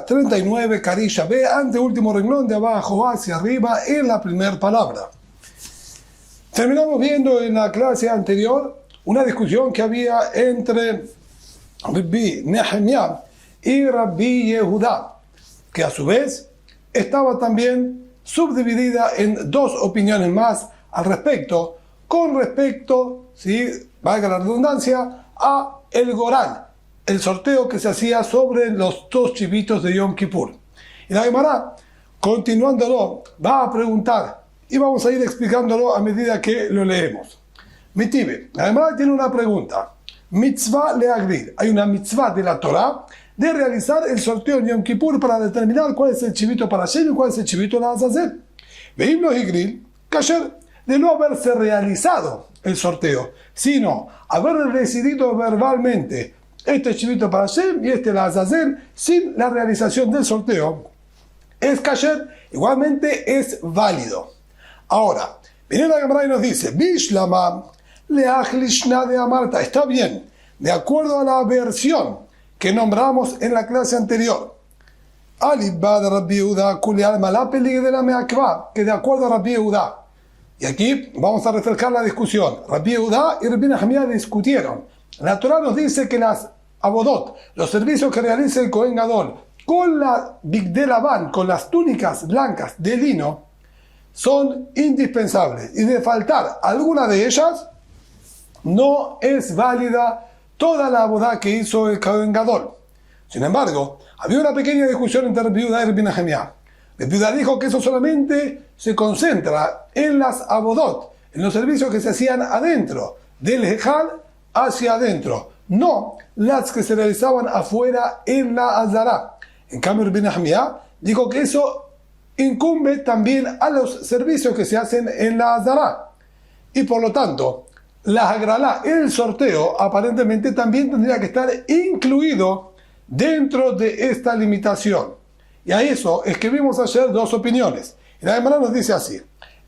39, carilla B, anteúltimo renglón de abajo hacia arriba en la primera palabra. Terminamos viendo en la clase anterior una discusión que había entre Rabbi Nehemiah y Rabbi Yehuda, que a su vez estaba también subdividida en dos opiniones más al respecto, con respecto, si valga la redundancia, a el Goral, el sorteo que se hacía sobre los dos chivitos de Yom Kippur. Y la Gemara, continuándolo, va a preguntar, y vamos a ir explicándolo a medida que lo leemos. Mitibe, la Gemara tiene una pregunta. Mitzvah leagrid. Hay una mitzvah de la Torah de realizar el sorteo en Yom Kippur para determinar cuál es el chivito para Hashem y cuál es el chivito para Azazel. Veimlo y grill, kasher, de no haberse realizado el sorteo, sino haber decidido verbalmente este chivito para Hashem y este la Azazel sin la realización del sorteo, es kasher, igualmente es válido. Ahora, viene la Gemara y nos dice, Bishlama leachlishna de Amarta, está bien, de acuerdo a la versión que nombramos en la clase anterior. Alibad Rabbi Yehuda kuli alma la pelig de la meakva, que de acuerdo a Rabbi Yehuda. Y aquí vamos a refrescar la discusión. Rabbi Yehuda y Rabbi Nehemiah discutieron. La Torah nos dice que las abodot, los servicios que realiza el Kohen Gadol con la bigdei lavan, con las túnicas blancas de lino, son indispensables. Y de faltar alguna de ellas, no es válida toda la abodá que hizo el Kohen Gadol. Sin embargo, había una pequeña discusión entre Rabbi Yehuda y Rabbi Nehemiah. Rabbi Yehuda dijo que eso solamente se concentra en las abodot, en los servicios que se hacían adentro, del Ejal hacia adentro, no las que se realizaban afuera en la Azara. En cambio, Rabbi Nehemiah dijo que eso incumbe también a los servicios que se hacen en la Azara. Y por lo tanto, la Hagralá, el sorteo, aparentemente también tendría que estar incluido dentro de esta limitación. Y a eso escribimos ayer dos opiniones. Y la Gemara nos dice así: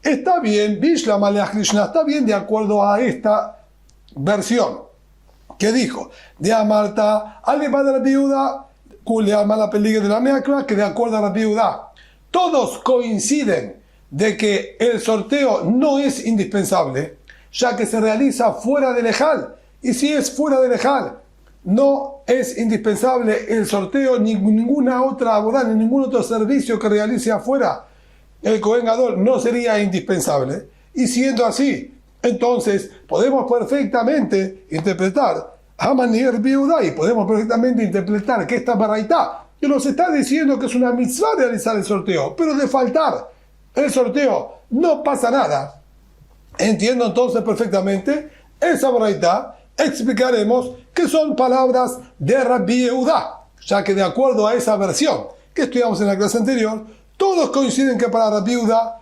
está bien, Bishlama leach Krishna, está bien de acuerdo a esta versión que dijo de Amarta, Alibad de Rabbi Yehuda, Kuli alma la peligue de la meakra, que de acuerdo a Rabbi Yehuda, todos coinciden de que el sorteo no es indispensable, ya que se realiza fuera del Ejal. Y si es fuera del Ejal, no es indispensable el sorteo, ni ninguna otra abodá, ni ningún otro servicio que realice afuera el Kohen Gadol no sería indispensable. Y siendo así, entonces podemos perfectamente interpretar Haman y Rabbi Yehuda, y podemos perfectamente interpretar que esta baraitá que nos está diciendo que es una mitzvah realizar el sorteo, pero de faltar el sorteo no pasa nada. Entiendo entonces perfectamente esa baraitá. Explicaremos que son palabras de Rabbi Yehuda, ya que de acuerdo a esa versión que estudiamos en la clase anterior, todos coinciden que para Rabbi Yehuda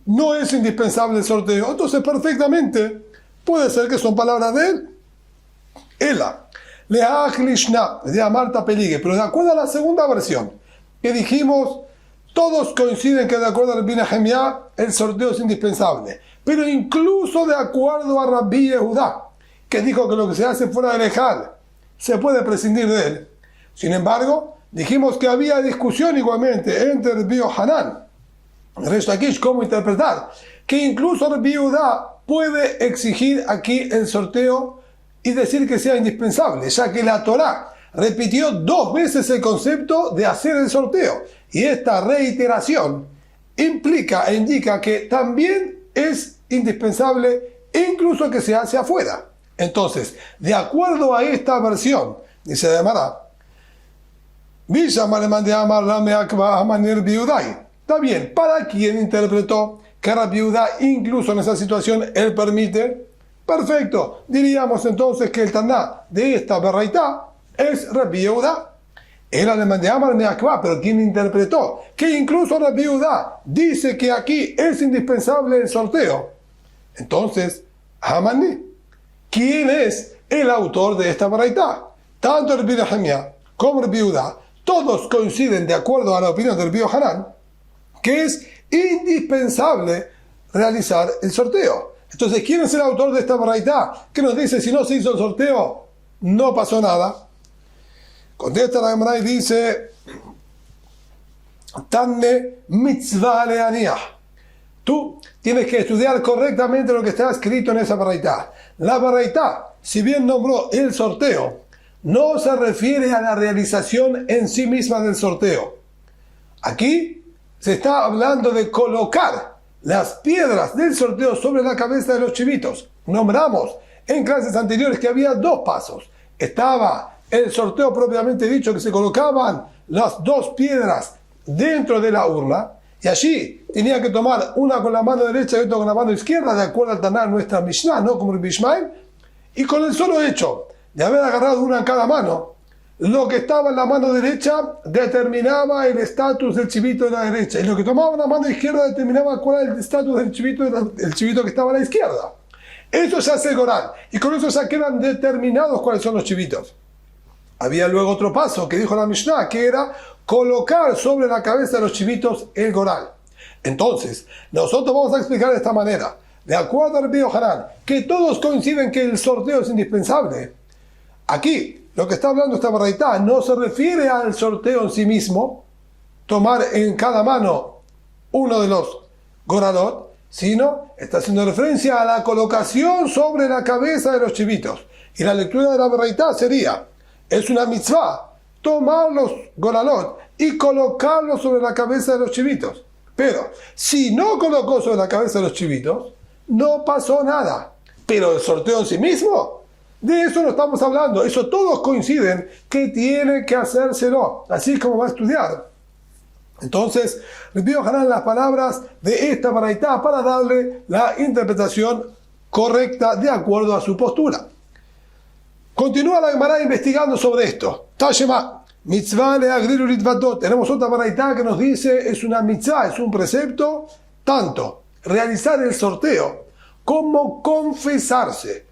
no es indispensable el sorteo. Entonces perfectamente puede ser que son palabras de él. Ela, leach lishna, de Amarta peligue, pero de acuerdo a la segunda versión que dijimos, todos coinciden que de acuerdo a Rabbi Nehemiah el sorteo es indispensable, pero incluso de acuerdo a Rabbi Yehuda, que dijo que lo que se hace fuera del Ejal se puede prescindir de él. Sin embargo, dijimos que había discusión igualmente entre Rabbi Yohanan y Resh Lakish cómo interpretar, que incluso Rabbi Yehuda puede exigir aquí el sorteo y decir que sea indispensable, ya que la Torá repitió 2 veces el concepto de hacer el sorteo, y esta reiteración implica e indica que también es indispensable incluso que se hace afuera. Entonces, de acuerdo a esta versión, dice de Mará, está bien, para quien interpretó que Rabbi Yehuda incluso en esa situación él permite, perfecto, diríamos entonces que el Taná de esta baraitá es Rabbi Yehuda. Era de Amar Meakva, pero quien interpretó que incluso Rabbi Yehuda dice que aquí es indispensable el sorteo, entonces, Hamani, ¿quién es el autor de esta baraitá? Tanto Rabbi Nehemiah como Rabbi Yehuda, todos coinciden de acuerdo a la opinión de Rabbi Yohanan que es indispensable realizar el sorteo. Entonces, ¿quién es el autor de esta baraitá? Que nos dice, si no se hizo el sorteo, no pasó nada. Contesta la Gemara y dice, Tanne mitzvah leaniah. Tú tienes que estudiar correctamente lo que está escrito en esa baraitá. La baraitá, si bien nombró el sorteo, no se refiere a la realización en sí misma del sorteo. Aquí se está hablando de colocar las piedras del sorteo sobre la cabeza de los chivitos. Nombramos en clases anteriores que había dos pasos. Estaba el sorteo propiamente dicho, que se colocaban las dos piedras dentro de la urna, y allí tenía que tomar una con la mano derecha y otra con la mano izquierda, de acuerdo al Taná, nuestra Mishnah, no como el Bishmael, y con el solo hecho de haber agarrado una en cada mano, lo que estaba en la mano derecha determinaba el estatus del chivito de la derecha, y lo que tomaba en la mano izquierda determinaba cuál era el estatus del chivito que estaba a la izquierda. Eso se hace el Goral, y con eso ya quedan determinados cuáles son los chivitos. Había luego otro paso que dijo la Mishnah, que era colocar sobre la cabeza de los chivitos el Goral. Entonces, nosotros vamos a explicar de esta manera, de acuerdo a Rabbi Yohanan, que todos coinciden que el sorteo es indispensable. Aquí, lo que está hablando esta baraitá no se refiere al sorteo en sí mismo, tomar en cada mano uno de los Goralot, sino está haciendo referencia a la colocación sobre la cabeza de los chivitos. Y la lectura de la baraitá sería: es una mitzvah tomar los Goralot y colocarlos sobre la cabeza de los chivitos. Pero si no colocó sobre la cabeza de los chivitos, no pasó nada. Pero el sorteo en sí mismo, de eso no estamos hablando. Eso todos coinciden que tiene que hacérselo, así como va a estudiar. Entonces, Rabbi Yohanan las palabras de esta baraitá para darle la interpretación correcta de acuerdo a su postura. Continúa la Gemara investigando sobre esto. Tashema, mitzvah leagrir ulitvadot. Tenemos otra baraitá que nos dice es una mitzvah, es un precepto, tanto realizar el sorteo como confesarse.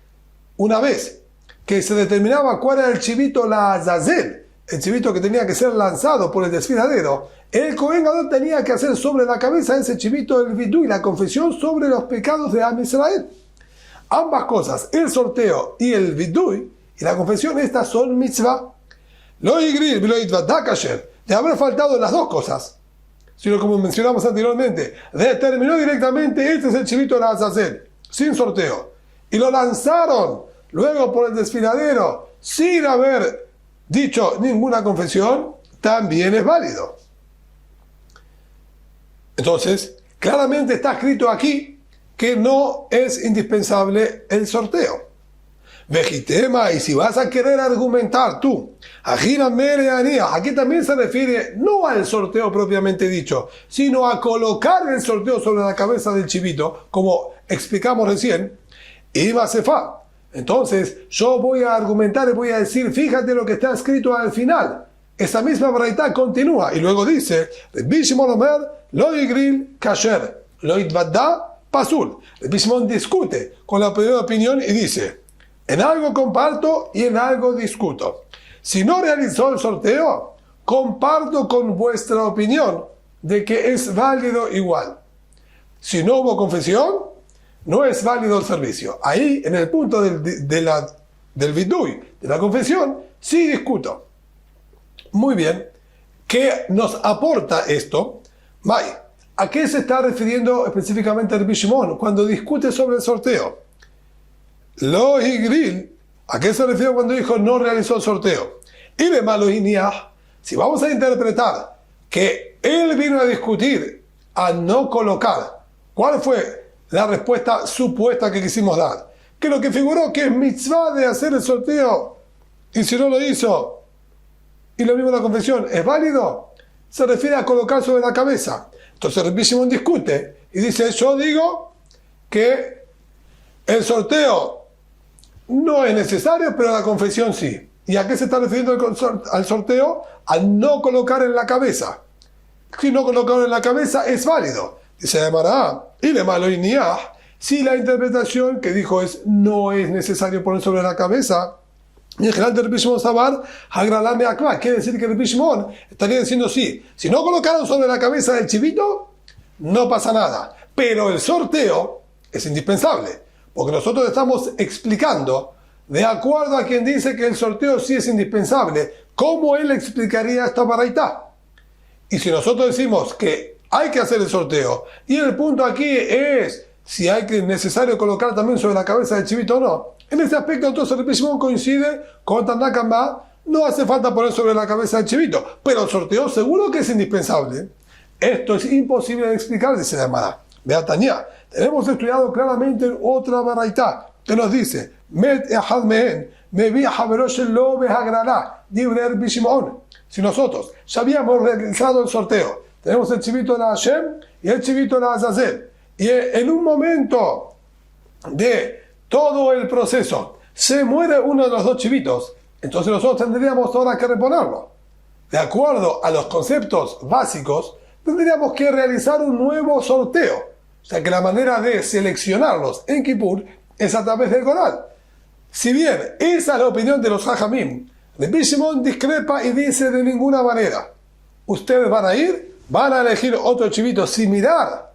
Una vez que se determinaba cuál era el chivito la azazel, el chivito que tenía que ser lanzado por el desfiladero, el Kohen Gadol tenía que hacer sobre la cabeza de ese chivito el vidui, la confesión sobre los pecados de Am Israel. Ambas cosas, el sorteo y el vidui, y la confesión, estas son mitzvah. Lo igril, lo itvadah kasher, de haber faltado las dos cosas, sino como mencionamos anteriormente, determinó directamente este es el chivito de la azazel, sin sorteo, y lo lanzaron luego por el desfiladero sin haber dicho ninguna confesión, también es válido. Entonces, claramente está escrito aquí que no es indispensable el sorteo. Vejitema, y si vas a querer argumentar tú, aquí también se refiere no al sorteo propiamente dicho, sino a colocar el sorteo sobre la cabeza del chivito, como explicamos recién, y va a sefa. Entonces, yo voy a argumentar y voy a decir, fíjate lo que está escrito al final. Esa misma baraitá continúa y luego dice, Rabbi Shimon Omer, lo igril kasher, lo itvadá pasul. Rabbi Shimon discute con la primera opinión y dice, en algo comparto y en algo discuto. Si no realizó el sorteo, comparto con vuestra opinión de que es válido igual. Si no hubo confesión, no es válido el servicio. Ahí, en el punto del vidui, de la confesión, sí discuto. Muy bien. ¿Qué nos aporta esto? Mai, ¿a qué se está refiriendo específicamente Rabbi Shimon cuando discute sobre el sorteo? Lo higril, ¿a qué se refiere cuando dijo no realizó el sorteo? Y de malo si vamos a interpretar que él vino a discutir, a no colocar, ¿cuál fue la respuesta supuesta que quisimos dar? Que lo que figuró que es mitzvah de hacer el sorteo, y si no lo hizo, y lo mismo la confesión, ¿es válido? Se refiere a colocar sobre la cabeza. Entonces Rabbi Shimon discute y dice, yo digo que el sorteo no es necesario, pero la confesión sí. ¿Y a qué se está refiriendo al sorteo? Al no colocar en la cabeza. Si no colocar en la cabeza es válido. Dice Gemara, y le malo y niah, si la interpretación que dijo es no es necesario poner sobre la cabeza, y en general de Rabbi Shimon Sabar, Hagralame Akva, quiere decir que Rabbi Shimon estaría diciendo sí, si no colocaron sobre la cabeza del chivito, no pasa nada. Pero el sorteo es indispensable, porque nosotros estamos explicando, de acuerdo a quien dice que el sorteo sí es indispensable, cómo él explicaría esta baraitá. Y si nosotros decimos que hay que hacer el sorteo, y el punto aquí es si necesario colocar también sobre la cabeza del chivito o no, en este aspecto entonces el Shimon coincide con Tanakama, no hace falta poner sobre la cabeza del chivito, pero el sorteo seguro que es indispensable. Esto es imposible de explicar, dice la Gemara. Beatania, tenemos estudiado claramente en otra baraita que nos dice, Met ehad mehen, mevi havero shelo behagrala, dibre Rabbi Shimon. Si nosotros ya habíamos realizado el sorteo, tenemos el chivito de la Hashem y el chivito de la Azazel, y en un momento de todo el proceso se muere uno de los dos chivitos, entonces nosotros tendríamos ahora que reponerlo. De acuerdo a los conceptos básicos, tendríamos que realizar un nuevo sorteo. O sea que la manera de seleccionarlos en Kippur es a través del Goral. Si bien esa es la opinión de los Jajamim, Rabbi Shimon discrepa y dice de ninguna manera. Ustedes van a ir, van a elegir otro chivito similar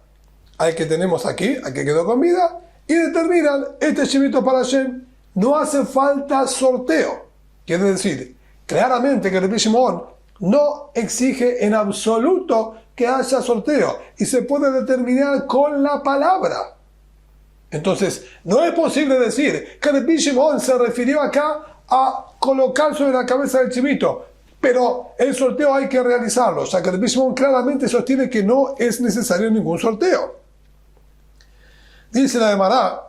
al que tenemos aquí, al que quedó con vida, y determinan este chivito para Hashem. No hace falta sorteo. Quiere decir, claramente que Rabbi Shimon no exige en absoluto que haya sorteo y se puede determinar con la palabra. Entonces, no es posible decir que Rabbi Shimon se refirió acá a colocar sobre la cabeza del chivito, pero el sorteo hay que realizarlo. O sea que Rabbi Shimon claramente sostiene que no es necesario ningún sorteo. Dice la Gemara,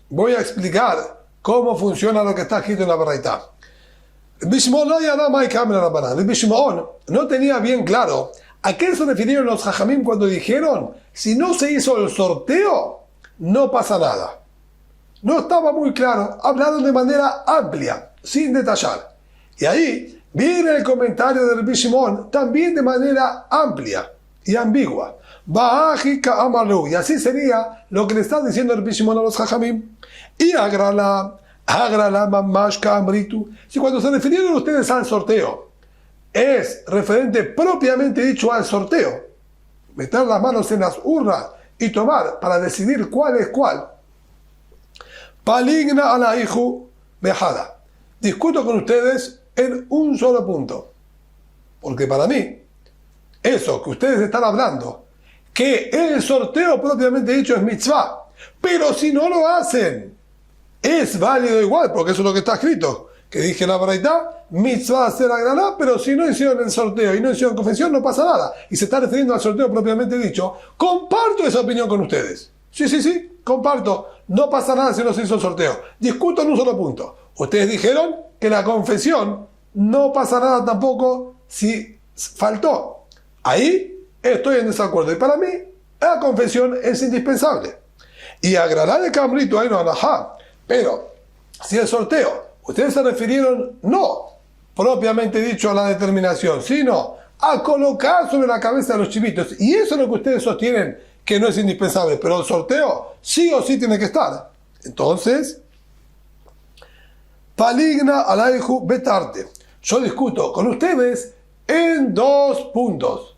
voy a explicar cómo funciona lo que está escrito en la Baraita. Rabbi Shimon no tenía bien claro a qué se refirieron los Jajamim cuando dijeron, si no se hizo el sorteo, no pasa nada. No estaba muy claro, hablaron de manera amplia, sin detallar. Y ahí viene el comentario de Rabbi Shimon, también de manera amplia y ambigua. Y así sería lo que le está diciendo Rabbi Shimon a los Jajamim. Y agrala mamash ka'amritu. Si cuando se refirieron ustedes al sorteo, es referente propiamente dicho al sorteo, meter las manos en las urnas y tomar para decidir cuál es cuál. Paligna ala hijo bejada. Discuto con ustedes en un solo punto. Porque para mí, eso que ustedes están hablando, que el sorteo propiamente dicho es mitzvah, pero si no lo hacen, es válido igual, porque eso es lo que está escrito. Que dije en la Baraita, mitzvah hacer agralá, pero si no hicieron el sorteo y no hicieron confesión, no pasa nada. Y se está refiriendo al sorteo propiamente dicho. Comparto esa opinión con ustedes. Sí, comparto. No pasa nada si no se hizo el sorteo. Discuto en un solo punto. Ustedes dijeron que la confesión no pasa nada tampoco si faltó. Ahí estoy en desacuerdo. Y para mí, la confesión es indispensable. Y agralá de cambrito, ahí no alajá. Pero, si el sorteo, ustedes se refirieron no propiamente dicho a la determinación, sino a colocar sobre la cabeza de los chivitos. Y eso es lo que ustedes sostienen que no es indispensable. Pero el sorteo sí o sí tiene que estar. Entonces, paligna alaihu betarte. Yo discuto con ustedes en dos puntos.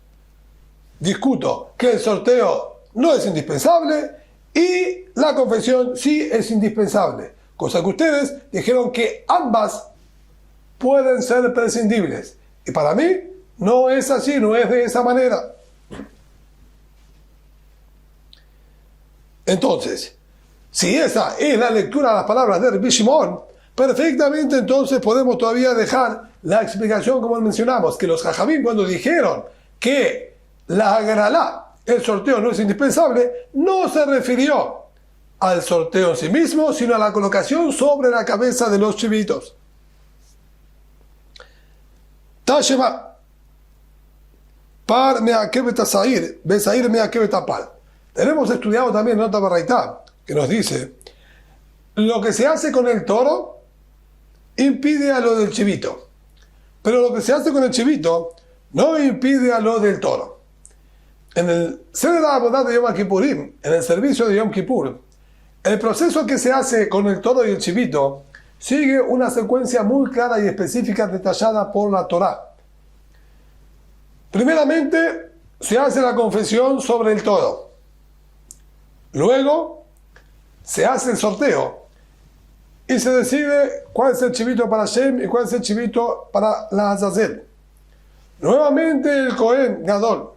Discuto que el sorteo no es indispensable y la confesión sí es indispensable. Cosa que ustedes dijeron que ambas pueden ser prescindibles. Y para mí no es así, no es de esa manera. Entonces, si esa es la lectura de las palabras de Rabbi Shimon, perfectamente entonces podemos todavía dejar la explicación como mencionamos, que los Jajamim cuando dijeron que la agralá, el sorteo no es indispensable, no se refirió al sorteo en sí mismo, sino a la colocación sobre la cabeza de los chivitos. Tashema par me'akevet asair, besair me'akevet apal. Tenemos estudiado también en otra baraita que nos dice, lo que se hace con el toro impide a lo del chivito, pero lo que se hace con el chivito no impide a lo del toro. En el Seder Avodah de Yom Kippurim, en el servicio de Yom Kippur, el proceso que se hace con el toro y el chivito sigue una secuencia muy clara y específica detallada por la Torá. Primeramente, se hace la confesión sobre el toro. Luego, se hace el sorteo y se decide cuál es el chivito para Hashem y cuál es el chivito para la Azazel. Nuevamente el Cohen Gadol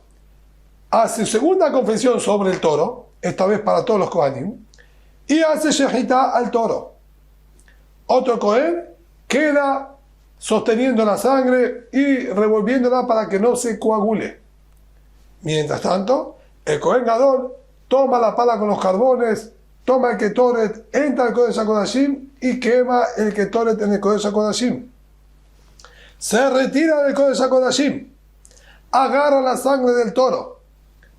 hace segunda confesión sobre el toro, esta vez para todos los Kohanim, y hace shejitá al toro. Otro Cohen queda sosteniendo la sangre y revolviéndola para que no se coagule. Mientras tanto, el Cohen Gadol toma la pala con los carbones, toma el Ketoret, entra al Kodesh HaKodashim y quema el Ketoret en el Kodesh HaKodashim. Se retira del Kodesh HaKodashim, agarra la sangre del toro,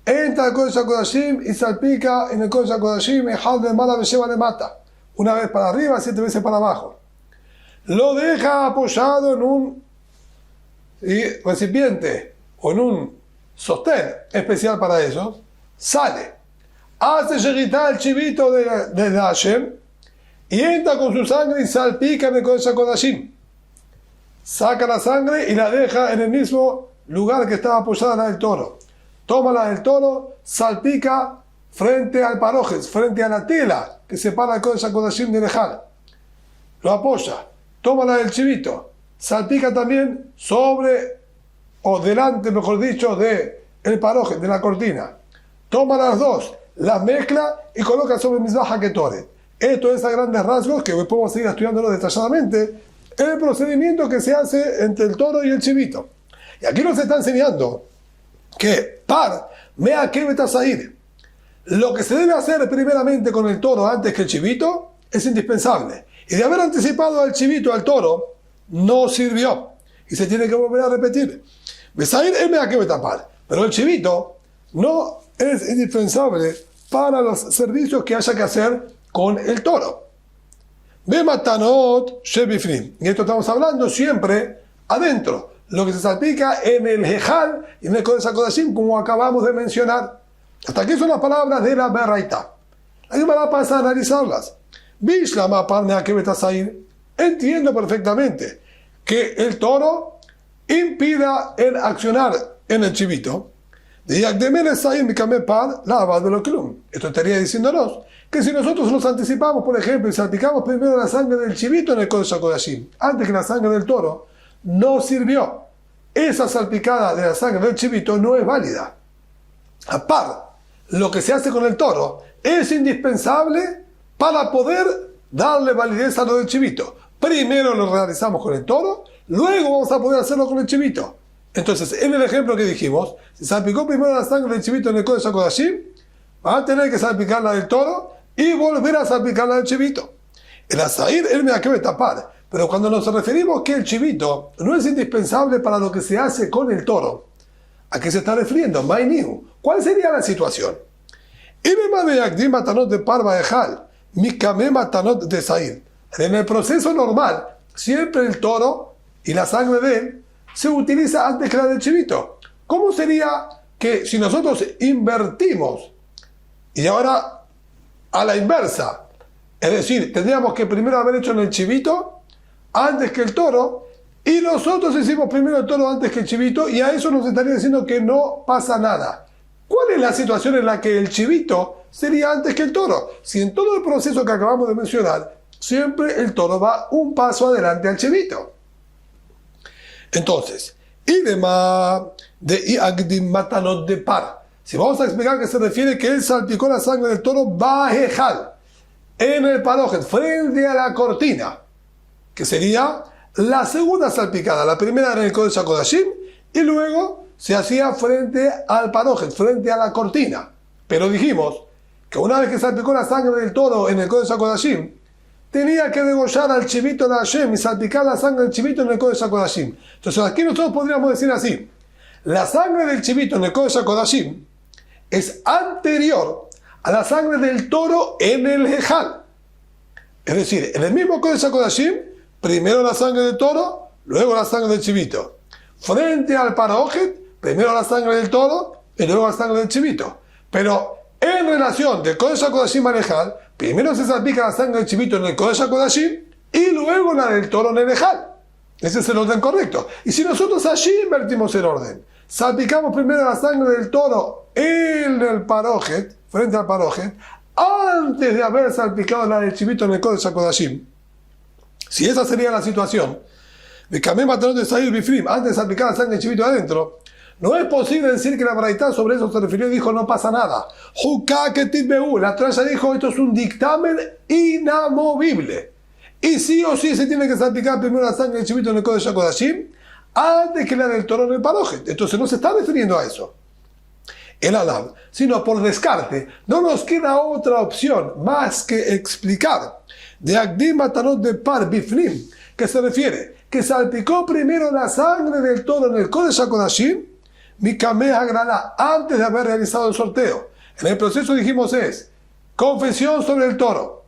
entra al Kodesh HaKodashim y salpica en el Kodesh HaKodashim y Hal de Mala Besheva le mata. Una vez para arriba, 7 veces para abajo. Lo deja apoyado en un recipiente o en un sostén especial para ellos. Sale, hace shejitá el chivito de Hashem y entra con su sangre y salpica en el Kodesh HaKodashim. Saca la sangre y la deja en el mismo lugar que estaba apoyada la del toro. Toma la del toro, salpica frente al parojes, frente a la tela que separa el Kodesh HaKodashim de Lejal. Lo apoya. Toma la del chivito, salpica también sobre, o delante, mejor dicho, de el paroje, de la cortina. Toma las dos, las mezcla y coloca sobre el Mizbah HaKetoret. Esto es a grandes rasgos, que hoy podemos seguir estudiándolo detalladamente, el procedimiento que se hace entre el toro y el chivito. Y aquí nos está enseñando que mea kevet asair, lo que se debe hacer primeramente con el toro antes que el chivito es indispensable. Y de haber anticipado al chivito al toro, no sirvió. Y se tiene que volver a repetir. Besair es mea kevet apar. Pero el chivito no es indispensable para los servicios que haya que hacer con el toro. Ve matanot shebifnim. Y esto estamos hablando siempre adentro. Lo que se salpica en el Hejal y en el Kodesh HaKodashim, como acabamos de mencionar. Hasta aquí son las palabras de la Beraita. La Gemara pasa a analizarlas. Bishlama parnea kevet asair. Entiendo perfectamente que el toro impida el accionar en el chivito. Esto estaría diciéndonos que si nosotros nos anticipamos, por ejemplo, y salpicamos primero la sangre del chivito en el Kodesh HaKodashim, antes que la sangre del toro, no sirvió. Esa salpicada de la sangre del chivito no es válida. Aparte, lo que se hace con el toro es indispensable para poder darle validez a lo del chivito. Primero lo realizamos con el toro, luego vamos a poder hacerlo con el chivito. Entonces, en el ejemplo que dijimos, si salpicó primero la sangre del chivito en el Kodesh HaKodashim, va a tener que salpicar la del toro y volver a salpicar la del chivito. El asair, él me acaba de tapar. Pero cuando nos referimos que el chivito no es indispensable para lo que se hace con el toro, ¿a qué se está refiriendo? ¿Cuál sería la situación? En el proceso normal, siempre el toro y la sangre de él se utiliza antes que la del chivito. ¿Cómo sería que si nosotros invertimos y ahora a la inversa, es decir, tendríamos que primero haber hecho en el chivito antes que el toro, y nosotros hicimos primero el toro antes que el chivito, y a eso nos estaría diciendo que no pasa nada? ¿Cuál es la situación en la que el chivito sería antes que el toro? Si en todo el proceso que acabamos de mencionar, siempre el toro va un paso adelante al chivito. Entonces, idema de iagdim matanot de par. Si vamos a explicar que se refiere que él salpicó la sangre del toro bajejal, en el parojet, frente a la cortina, que sería la segunda salpicada. La primera en el Kodesh HaKodashim y luego se hacía frente al parojet, frente a la cortina. Pero dijimos que una vez que salpicó la sangre del toro en el Kodesh HaKodashim, tenía que degollar al chivito de Hashem y salpicar la sangre del chivito en el Kodesh HaKodashim. Entonces aquí nosotros podríamos decir así: la sangre del chivito en el Kodesh HaKodashim es anterior a la sangre del toro en el Hejal. Es decir, en el mismo Kodesh HaKodashim, primero la sangre del toro, luego la sangre del chivito. Frente al parojet, primero la sangre del toro y luego la sangre del chivito. Pero en relación del Kodesh HaKodashim al Hejal, primero se salpica la sangre del chivito en el Kodesh HaKodashim y luego la del toro en el Hejal. Ese es el orden correcto. Y si nosotros allí invertimos el orden, salpicamos primero la sangre del toro en el parojet, frente al parojet, antes de haber salpicado la del chivito en el Kodesh HaKodashim, si esa sería la situación, de Kameh Matanot de Sair Bifrim, antes de salpicar la sangre del chivito adentro, no es posible decir que la Braitá sobre eso se refirió y dijo no pasa nada. La Torá ya dijo esto es un dictamen inamovible. Y sí o sí se tiene que salpicar primero la sangre del chivito en el Kodesh HaKodashim antes que la del toro en el Parojet. Entonces no se está refiriendo a eso. El Alab, sino por descarte, no nos queda otra opción más que explicar de Agdim Matanot de Par Bifnim, que se refiere que salpicó primero la sangre del toro en el Kodesh HaKodashim mi Kameh Hagrala, antes de haber realizado el sorteo. En el proceso dijimos es confesión sobre el toro,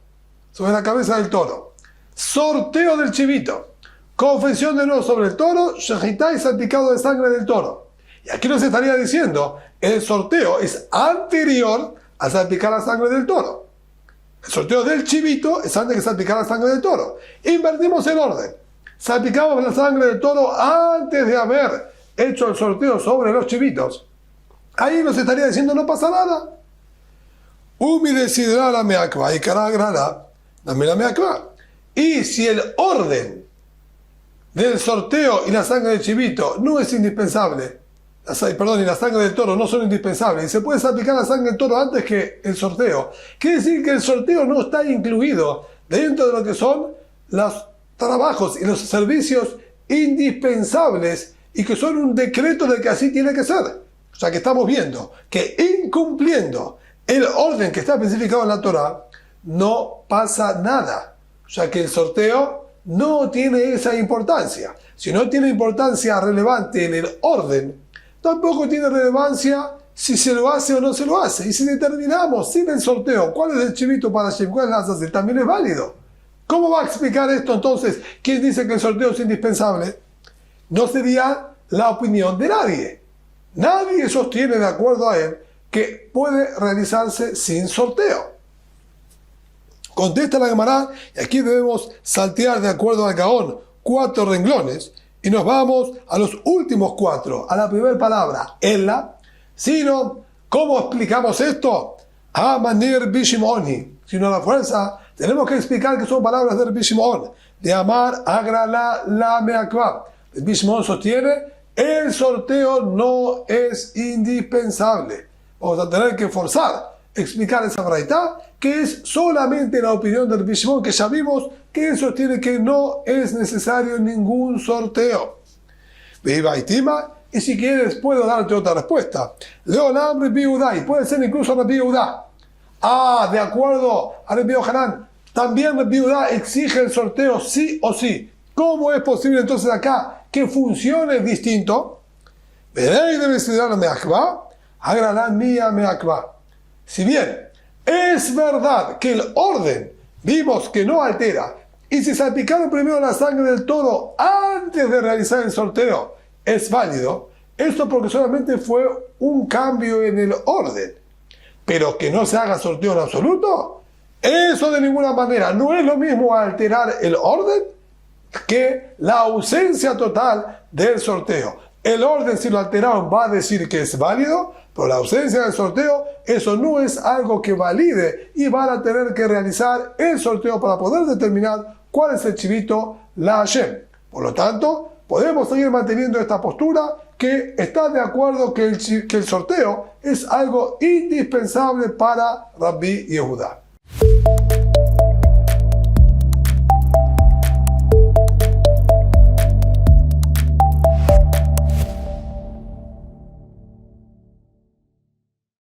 sobre la cabeza del toro, sorteo del chivito, confesión de nuevo sobre el toro, shejitá y salpicado de sangre del toro. Y aquí nos estaría diciendo, el sorteo es anterior a salpicar la sangre del toro. El sorteo del chivito es antes de salpicar la sangre del toro. Invertimos el orden. Salpicamos la sangre del toro antes de haber hecho el sorteo sobre los chivitos. Ahí nos estaría diciendo no pasa nada. Y si el orden del sorteo y la sangre del chivito no es indispensable, y la sangre del toro no son indispensables, y se puede salpicar la sangre del toro antes que el sorteo, quiere decir que el sorteo no está incluido dentro de lo que son los trabajos y los servicios indispensables y que son un decreto de que así tiene que ser. O sea que estamos viendo que incumpliendo el orden que está especificado en la Torá no pasa nada. O sea que el sorteo no tiene esa importancia. Si no tiene importancia relevante en el orden, tampoco tiene relevancia si se lo hace o no se lo hace. Y si determinamos sin el sorteo cuál es el chivito para Hashem, cuál es la Azazel, también es válido. ¿Cómo va a explicar esto entonces? ¿Quién dice que el sorteo es indispensable? No sería la opinión de nadie. Nadie sostiene de acuerdo a él que puede realizarse sin sorteo. Contesta la Gemara, y aquí debemos saltear de acuerdo al Gaón 4 renglones, y nos vamos a los últimos 4, a la primera palabra, Ella, sino, ¿cómo explicamos esto? A manir bishimoni, sino a la fuerza, tenemos que explicar que son palabras de Bishimon, de amar, agrala, la meakva. Bishimon sostiene, el sorteo no es indispensable. Vamos a tener que forzar, explicar esa braitá, que es solamente la opinión del Bishimon, que ya vimos que él sostiene que no es necesario ningún sorteo. Y si quieres puedo darte otra respuesta. Leolam Rabbi Yehudá, y puede ser incluso Rabbi Yehudá. De acuerdo a Rabbi Yohanan, también Rabbi Yehudá exige el sorteo sí o sí. ¿Cómo es posible entonces acá que funcione distinto? Si bien es verdad que el orden vimos que no altera, y si salpicaron primero la sangre del toro antes de realizar el sorteo es válido, esto porque solamente fue un cambio en el orden. Pero que no se haga sorteo en absoluto, eso de ninguna manera no es lo mismo alterar el orden que la ausencia total del sorteo. El orden, si lo alteraron, va a decir que es válido, pero la ausencia del sorteo, eso no es algo que valide y van a tener que realizar el sorteo para poder determinar cuál es el chivito la Hashem. Por lo tanto, podemos seguir manteniendo esta postura que está de acuerdo que el sorteo es algo indispensable para Rabbi Yehudá.